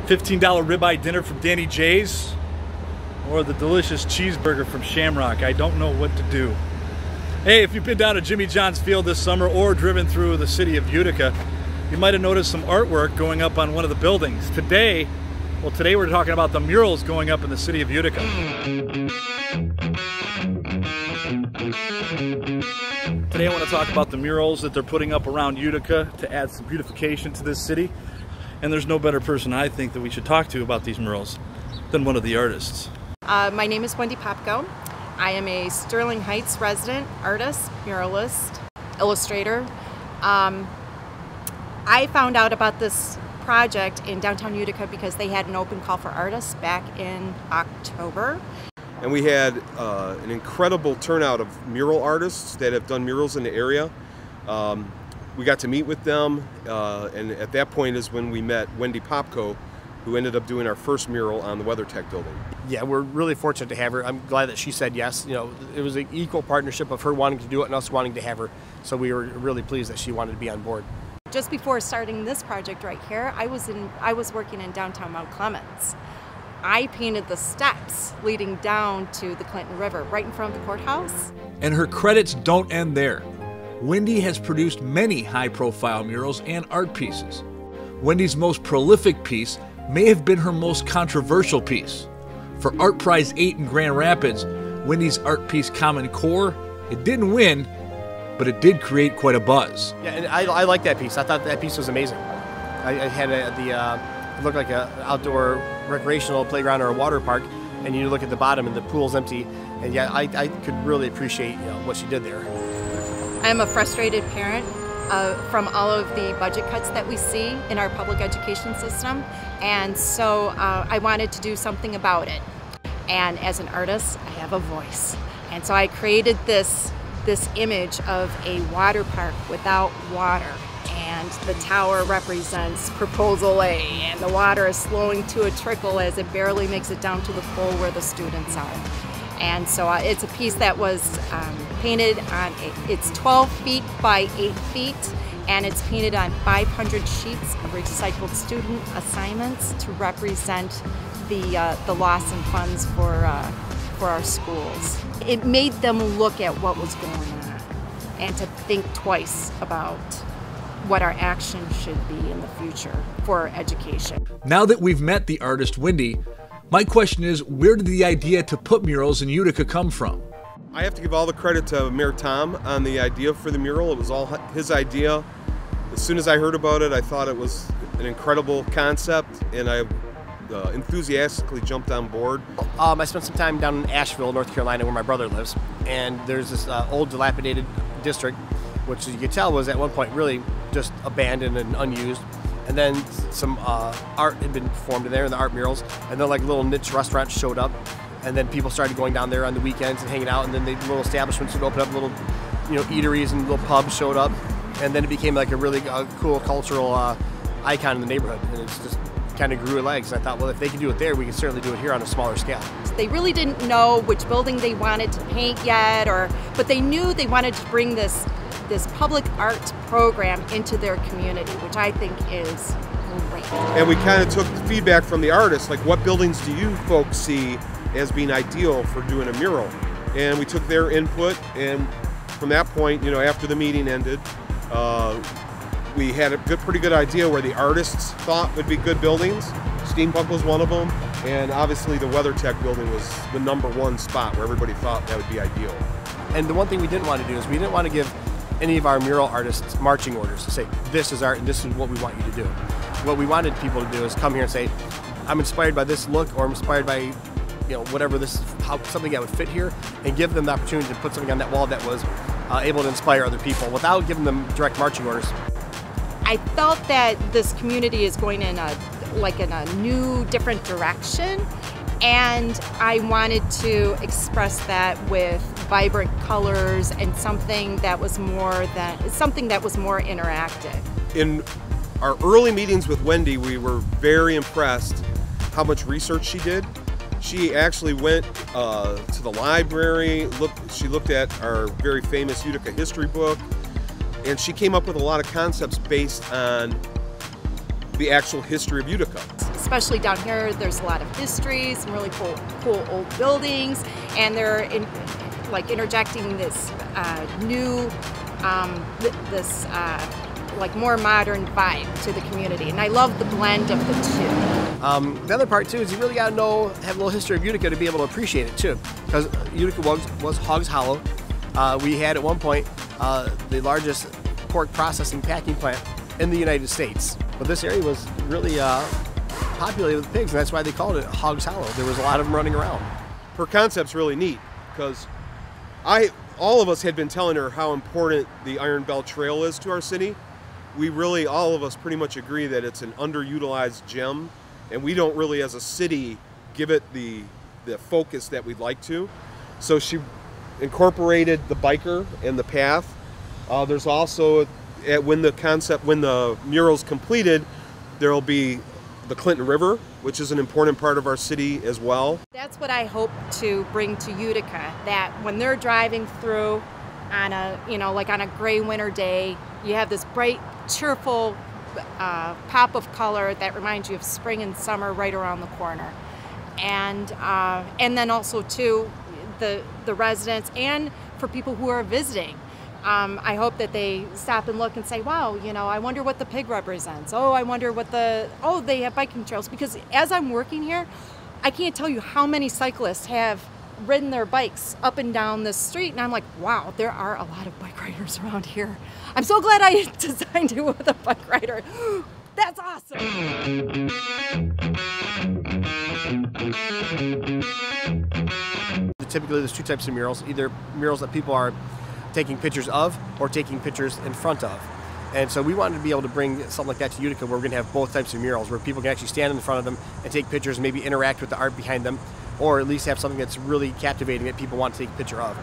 $15 ribeye dinner from Danny J's, or the delicious cheeseburger from Shamrock. I don't know what to do. Hey, if you've been down to Jimmy John's Field this summer or driven through the city of Utica, you might have noticed some artwork going up on one of the buildings. Today we're talking about the murals going up in the city of Utica. Today I want to talk about the murals that they're putting up around Utica to add some beautification to this city. And there's no better person, I think, that we should talk to about these murals than one of the artists. My name is Wendy Popko. I am a Sterling Heights resident, artist, muralist, illustrator. I found out about this project in downtown Utica because they had an open call for artists back in October. And we had an incredible turnout of mural artists that have done murals in the area. We got to meet with them, and at that point is when we met Wendy Popko, who ended up doing our first mural on the WeatherTech building. Yeah, we're really fortunate to have her. I'm glad that she said yes. You know, it was an equal partnership of her wanting to do it and us wanting to have her. So we were really pleased that she wanted to be on board. Just before starting this project right here, I was working in downtown Mount Clemens. I painted the steps leading down to the Clinton River, right in front of the courthouse. And her credits don't end there. Wendy has produced many high-profile murals and art pieces. Wendy's most prolific piece may have been her most controversial piece. For Art Prize 8 in Grand Rapids, Wendy's art piece Common Core, it didn't win, but it did create quite a buzz. Yeah, and I like that piece. I thought that piece was amazing. I had it looked like an outdoor recreational playground or a water park, and you look at the bottom and the pool's empty, and yeah, I could really appreciate what she did there. I'm a frustrated parent from all of the budget cuts that we see in our public education system, and so I wanted to do something about it. And as an artist, I have a voice, and so I created this image of a water park without water, and the tower represents Proposal A, and the water is slowing to a trickle as it barely makes it down to the pool where the students are. And so it's a piece that was painted on, it's 12 feet by 8 feet, and it's painted on 500 sheets of recycled student assignments to represent the loss in funds for our schools. It made them look at what was going on and to think twice about what our action should be in the future for education. Now that we've met the artist Wendy, my question is, where did the idea to put murals in Utica come from? I have to give all the credit to Mayor Tom on the idea for the mural. It was all his idea. As soon as I heard about it, I thought it was an incredible concept, and I enthusiastically jumped on board. I spent some time down in Asheville, North Carolina, where my brother lives, and there's this old dilapidated district, which, as you could tell, was at one point really just abandoned and unused. And then some art had been formed in there, in the art murals, and then like little niche restaurants showed up, and then people started going down there on the weekends and hanging out, and then the little establishments would open up, little eateries and little pubs showed up, and then it became like a really cool cultural icon in the neighborhood, and it's just kind of grew legs. I thought, well, if they can do it there, we can certainly do it here on a smaller scale. They really didn't know which building they wanted to paint yet, but they knew they wanted to bring this public art program into their community, which I think is great. And we kind of took feedback from the artists, like, what buildings do you folks see as being ideal for doing a mural? And we took their input, and from that point, after the meeting ended, we had a pretty good idea where the artists thought would be good buildings. Steampunk was one of them, and obviously the WeatherTech building was the #1 spot where everybody thought that would be ideal. And the one thing we didn't want to do is we didn't want to give any of our mural artists marching orders to say, this is art and this is what we want you to do. What we wanted people to do is come here and say, I'm inspired by this look, or I'm inspired by whatever something that would fit here, and give them the opportunity to put something on that wall that was able to inspire other people without giving them direct marching orders. I felt that this community is going in a new, different direction, and I wanted to express that with vibrant colors and something that was more interactive. In our early meetings with Wendy, we were very impressed how much research she did. She actually went to the library, she looked at our very famous Utica history book, and she came up with a lot of concepts based on the actual history of Utica. Especially down here, there's a lot of history, some really cool old buildings, and they're interjecting this new, like more modern vibe to the community, and I love the blend of the two. The other part too is you really got to have a little history of Utica to be able to appreciate it too, because Utica was Hogs Hollow. We had at one point the largest pork processing packing plant in the United States, but this area was really populated with pigs, and that's why they called it Hogs Hollow. There was a lot of them running around. Her concept's really neat because all of us had been telling her how important the Iron Belt Trail is to our city. We really, all of us pretty much agree that it's an underutilized gem, and we don't really as a city give it the focus that we'd like to. So she incorporated the biker and the path. There's also, when the mural's completed, there'll be the Clinton River, which is an important part of our city as well. That's what I hope to bring to Utica, that when they're driving through on a, like on a gray winter day, you have this bright, cheerful pop of color that reminds you of spring and summer right around the corner. And then also too, the residents and for people who are visiting. I hope that they stop and look and say, wow, I wonder what the pig represents. Oh, I wonder what they have biking trails. Because as I'm working here, I can't tell you how many cyclists have ridden their bikes up and down this street. And I'm like, wow, there are a lot of bike riders around here. I'm so glad I designed it with a bike rider. That's awesome. Typically there's two types of murals, either murals that people are taking pictures of or taking pictures in front of. And so we wanted to be able to bring something like that to Utica, where we're going to have both types of murals, where people can actually stand in front of them and take pictures and maybe interact with the art behind them, or at least have something that's really captivating that people want to take a picture of.